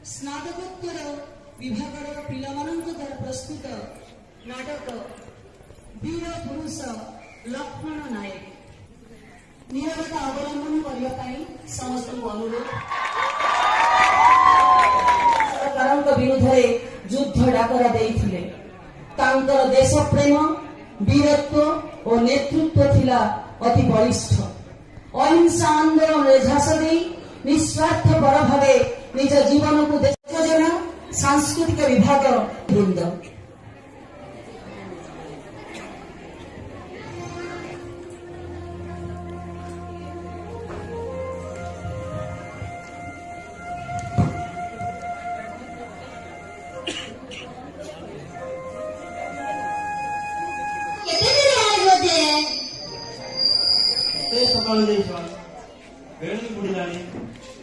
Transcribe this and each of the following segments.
स्नातकोत्तर विभागर पिलामानंक द्वारा प्रस्तुत नाटक वीर पुरुष लक्ष्मण नायक नीरवता अवलंबन करने समस्त अनुरोध। सरकार विरुद्ध युद्ध डाकरा देइथिले। तांकर देश प्रेम वीरत्व और नेतृत्व थिला अति बलिष्ठ। अहिंसा आंदोलन झास दे निस्वार्थ पर भावे निज जीवन को देश जन सांस्कृतिक विभाग वृंद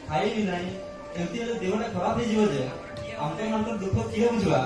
खाई भी नहीं एमती देहटा खराब हो दुख किए बुझा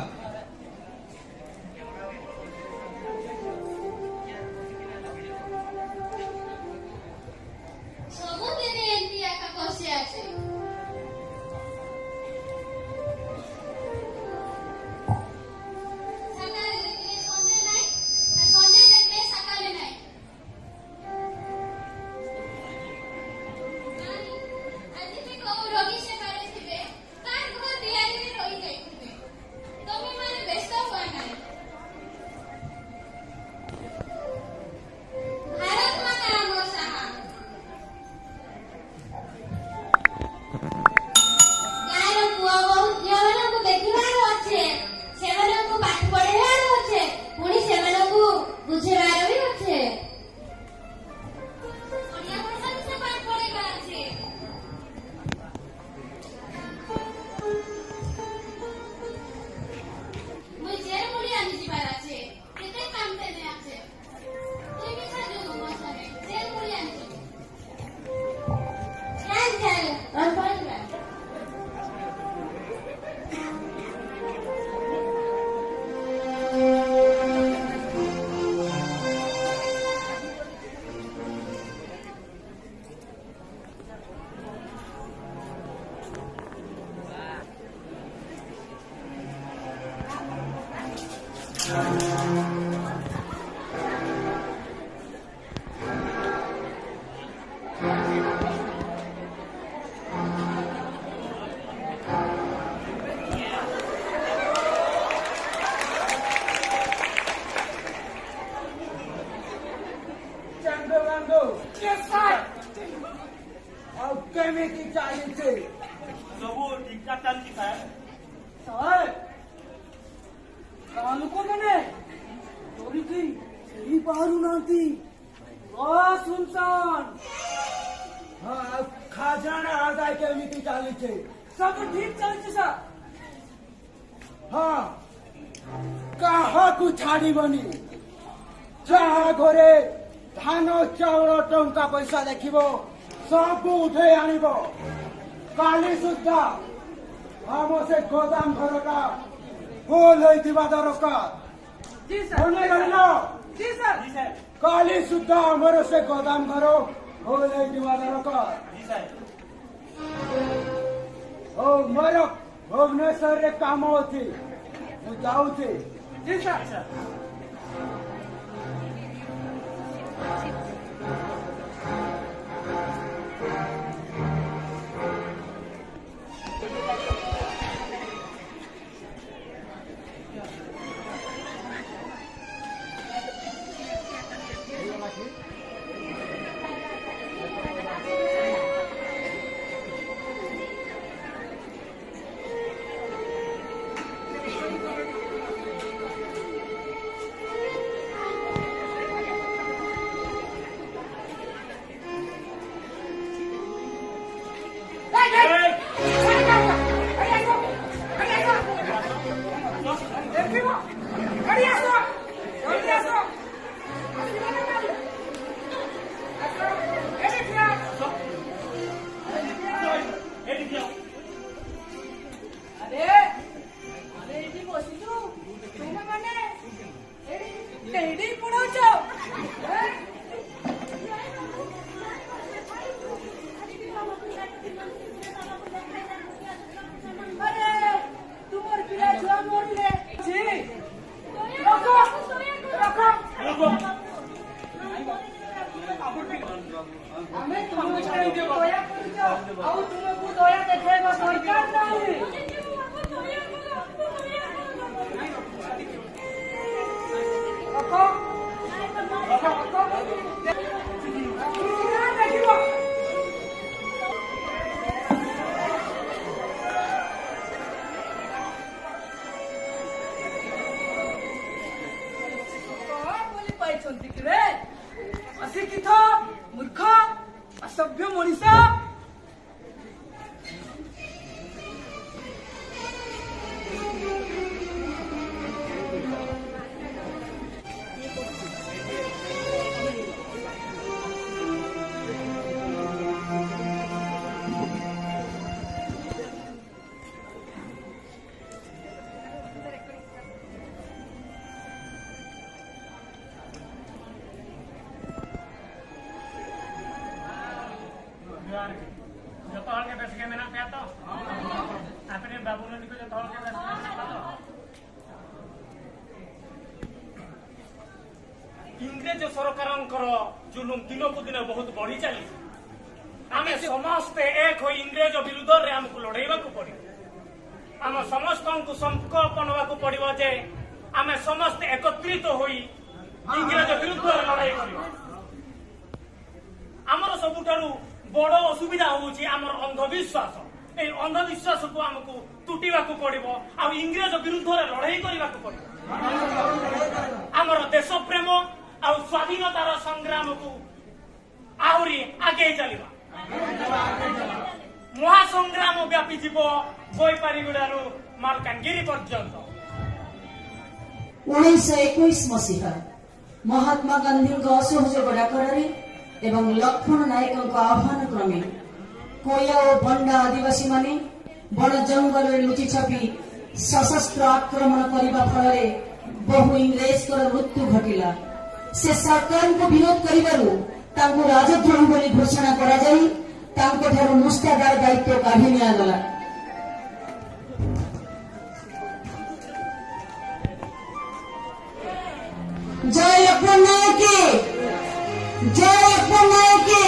खाजाना आदाय केमिति चली सब ठीक चलছে सर। हाँ कहा को छाड़ी बनी जहाँ घरे धान चाउल टंका पैसा देखिब सब उठे आनिब काली सुद्धा हम से गोदाम घर का होल होइतिबा दरकार। जी सर काली सुद्धा हमर से गोदाम घर होल होइतिबा दरकार। ओ मोर भुवनेश्वर रे काम होती मु जाउथि। जी सर କିରେ ଅଶିକ୍ଷିତ ମୂର୍ଖ ଅସଭ୍ୟ ମଣିଷ। इंग्रेज सरकार जुलुम दिन को दिन बहुत बढ़ी चली आम समस्ते एक हो इंग्रेज विरुद्ध रे आमको लड़ाइबा पड़े आम समस्त को संकल्प नवा पड़ो जे आम समस्ते एकत्रित होई इंग्रेज विरुद्ध लड़ाई कर आमर सबुठारु बड़ असुविधा होउची आमर अंधविश्वास ए अंधविश्वास को आमको तुटिबा पड़ो आ इंग्रेज विरुद्ध लड़ाई करने पड़ो आमर देश प्रेम आ स्वाधीनतार संग्राम को आहरी आगे चलवा महासंग्राम व्यापी जीव बोईपारीगुड़ारू मालकानगिरी पर्यंत 1921 मसीहा महात्मा गांधी असहयोग डाकरारे एवं लक्ष्मण नायक आह्वान क्रमे कोया और बंडा आदिवासी माने बड़ जंगल में लुचि छपी सशस्त्र आक्रमण करने फल बहु इंग्रेज मृत्यु घटिला से सरकार को विरोध करिबारु तांको राजद्रोही बोली घोषणा करा जाई तांको ठारू मुस्तादार दायित्व काढी नियागला जय लक्ष्मण नायक की जय लक्ष्मण नायक की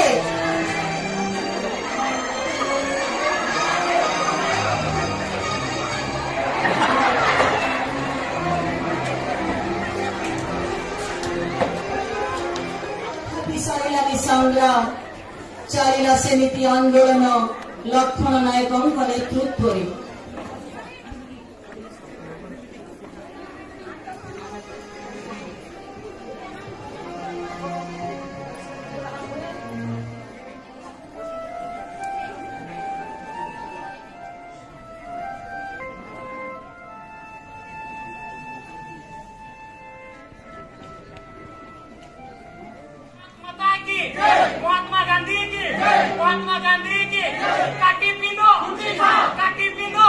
संग्राम चलिला सेमिति आंदोलन लक्ष्मण नायक नेतृत्व महात्मा गांधी की काटी पिनो काटी पिनो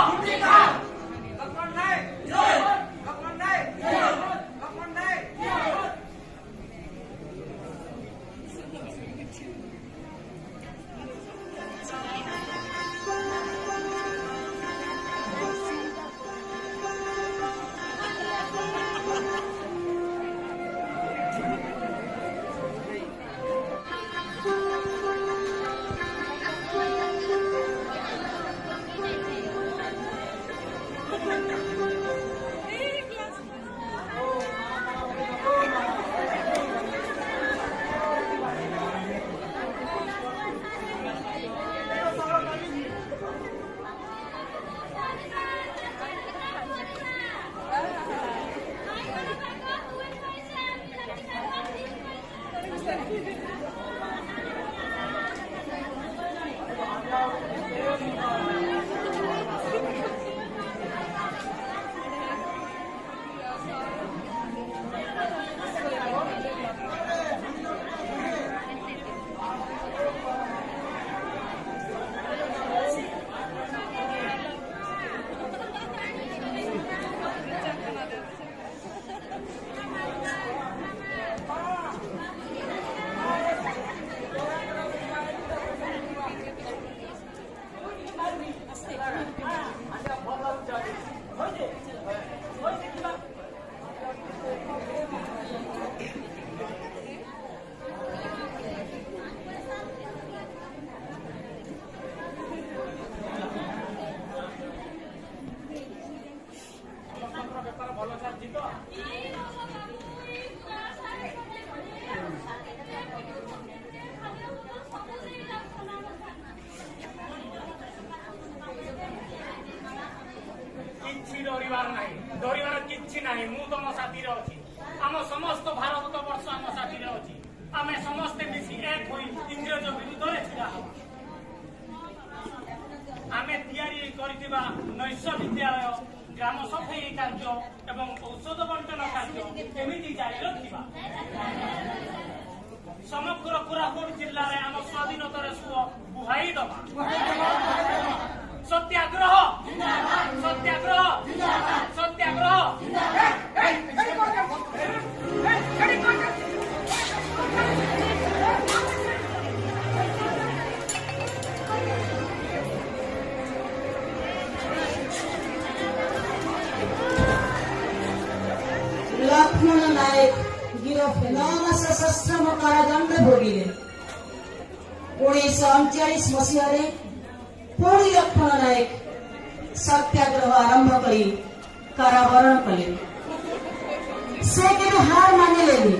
डरिवार किछि नाही मु तम साथी रे अछि आम समस्त भारत वर्ष आम साथी अच्छी आम समस्ते मिसी एक हो इंग्रेज विरुद्ध में छिड़ा हवा आम तैयारी करथिबा नैश विद्यालय ग्राम सफाई कार्य एवं औषध बंटन कार्य एमती जारी रखा समग्र कोरापुट जिले में आम स्वाधीनतार सुख बुहाई दबा सत्याग्रह सत्याग्रह सत्याग्रह लक्ष्मण नायक गिरफ 9 मास सश्रम कारादंड भोगिले 1939 मसीह पुणी लक्ष्मण नायक सत्याग्रह आरंभ कर कारावरण कले से केबे हार मानिलेनि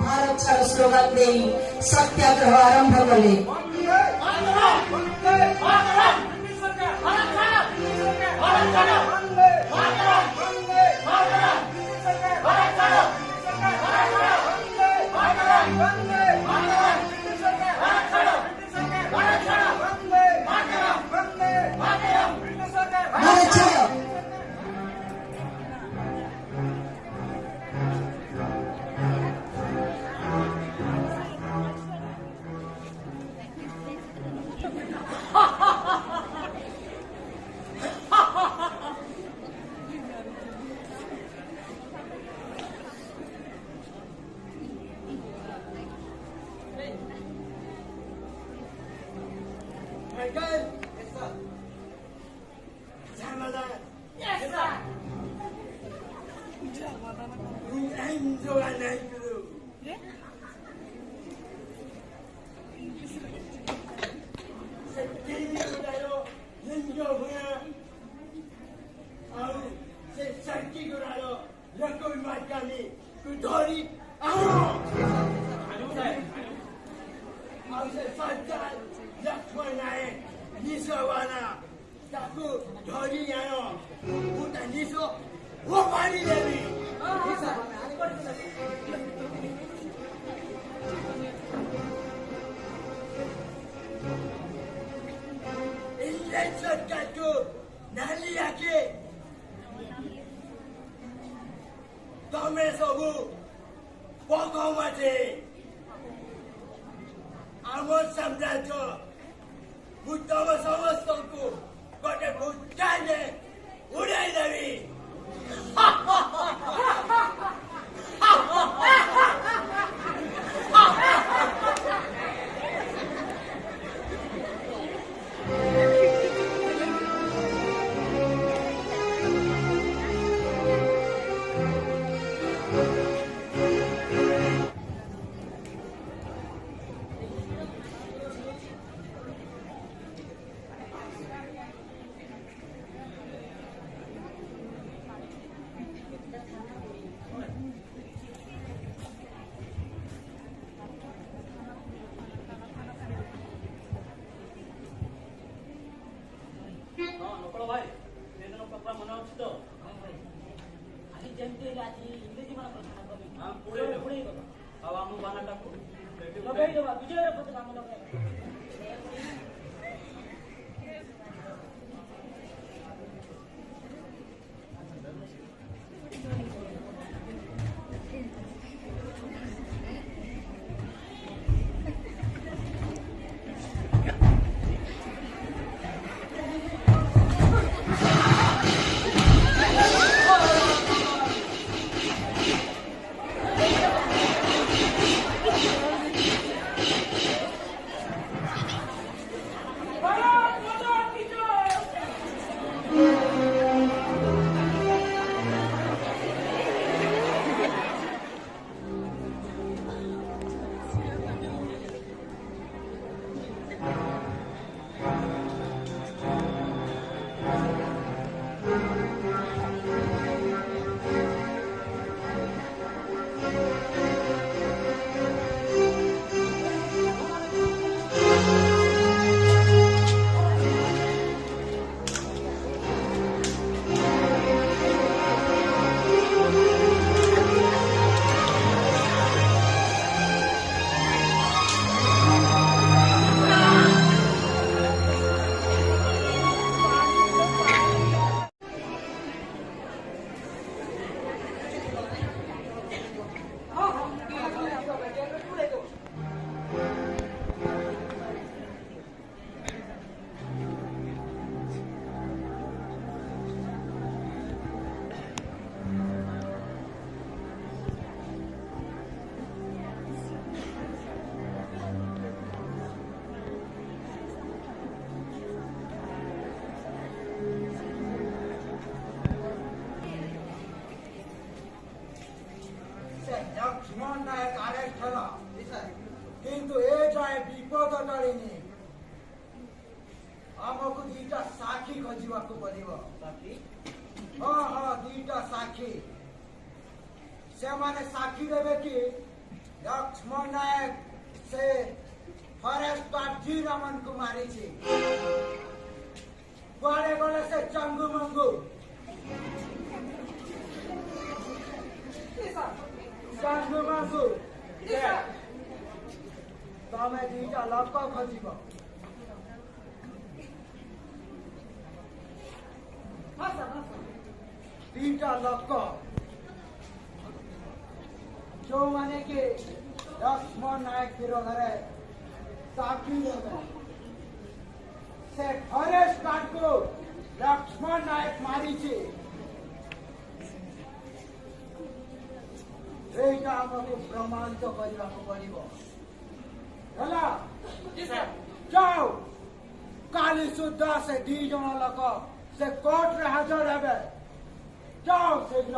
भारत छाड़ स्लोगान दे सत्याग्रह आरंभ कले तमे सबू पगमाचे आम साम्राज्य बुद्धम समस्त को गोटे भूटाने उड़ाई देवी किंतु ए जाए विपद टळिनी आमको दीटा साक्षी खोजिबाकू पड़िबो। हाँ हाँ दीटा साक्षी से माने साक्षी देवे कि लक्ष्मण नायक से फरेस्ट गार्ड जी रमन कुमारी छी कुआड़े गले से चंगू मंगू चंगू मंगू तमे दीटा लोक खोजिब। दीटा लोक जो माने कि लक्ष्मण नायक विरोध साक्षी देवे से फरेस्ट गार्ड को लक्ष्मण नायक मारी छी एटा हमको प्रमाणित କରିବାକୁ ପଡିବ। ହେଲା जाओ काली सुद्धा से 2 जन लोक से कोर्ट रे हाजर हेबे जाओ शीघ्र।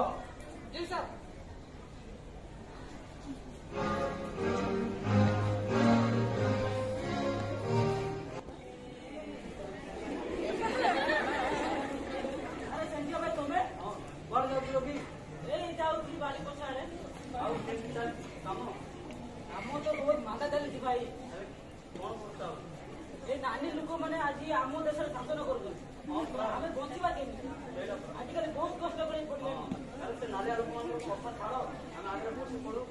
जी सर। नानी लोक मैंने आज आम देश शासन कर बचवा केमी आजिकल बहुत कष्ट कर नालिया लोक कथा छाड़ आम आगे बस पड़ू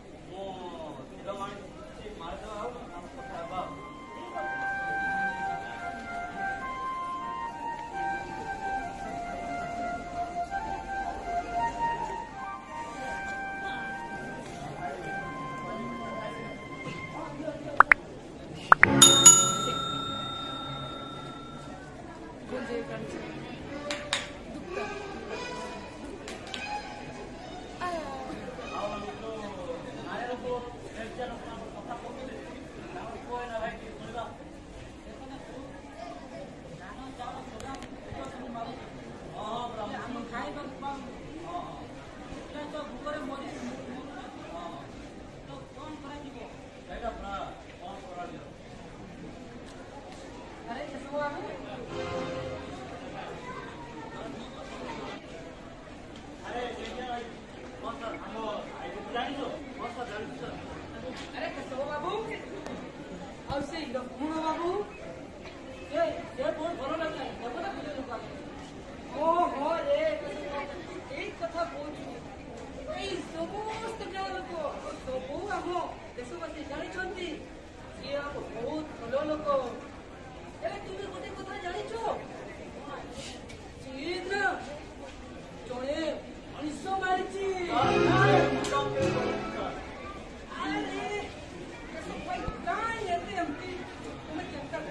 मारिदेवा देशवासी जानी बहुत भल लोक तुम्हें गोटे कथा जान जड़े मनीष मारी तुम्हें चिंता कर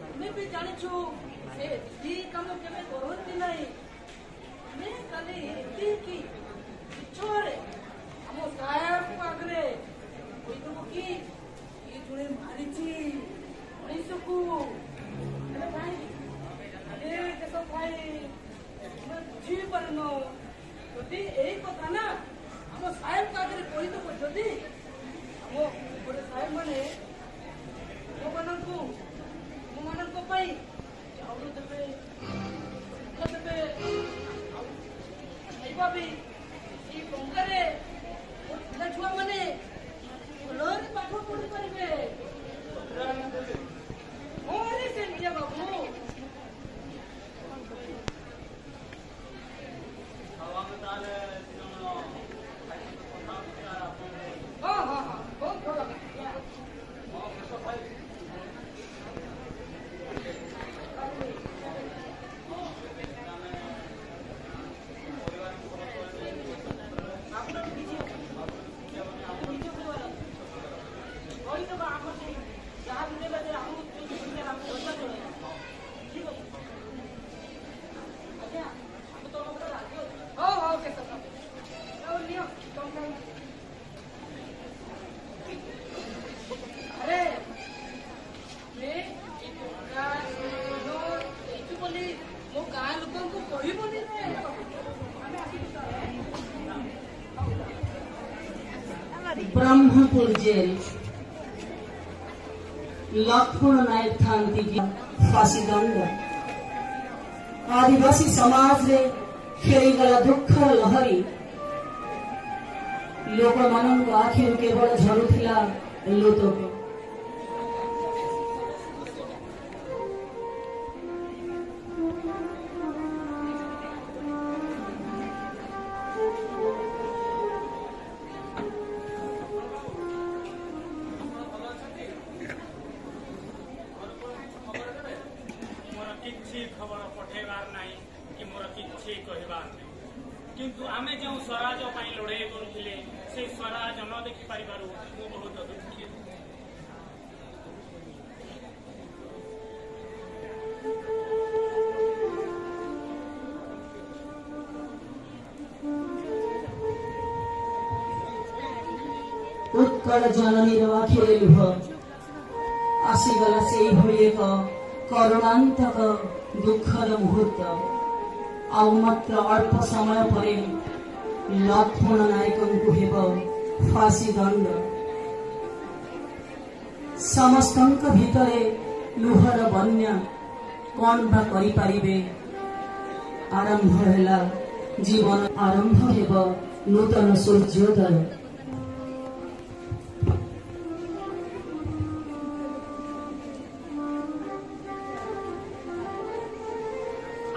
तुम्हें भी जानिछ से कम केवे करती ना मैं कल कि छोरे हम साहेब पाखरे कहदेव कि ये जुड़े मारी मनीष को देश भाई बुझी पारन जदि यही कथा ना हम साहेब पाखरे कहदेव जदि हम गोटे साहेब मैंने चाउल देवे देवे खाଇବା भी टंकार पिला छुआ मैंने भलरे पाठ पढ़ी पारे अरे सेठिया बाबू हाँ हाँ हाँ बहुत भल मो गाँ लोक कहबनी ब्रह्मपुर जेल लक्ष्मण नायक थांती फांसी दंड आदिवासी समाज रे खेलीगला दुख लहरी लोक मान आखि केवल झरुला लुतक खबर पठेबार नहीं कि मोर किछि कहबार नहीं किंतु आमे जो स्वराज पाई लड़े करुले से स्वराज न देखि पारिबारु मु बहुत दुखी उत्कल जननी आखिरे लुह आसीगला से भली एक करुणांतक दुखद मुहूर्त आउ मात्र अल्प समय पर लक्ष्मण नायक हेब फांसी दंड समस्त भितर लुहर बन्या कौन बा करिपारिबे आरंभ है जीवन आरंभ हेब नूतन सूर्योदय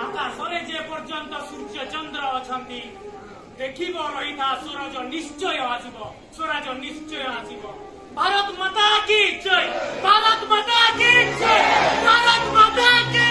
आकाशरे जे पर्यंत सूर्य चंद्र अछंती देखिब रही था सूरज निश्चय आसीब सूरज निश्चय आसीब भारत माता की जय भारत माता की जय भारत माता की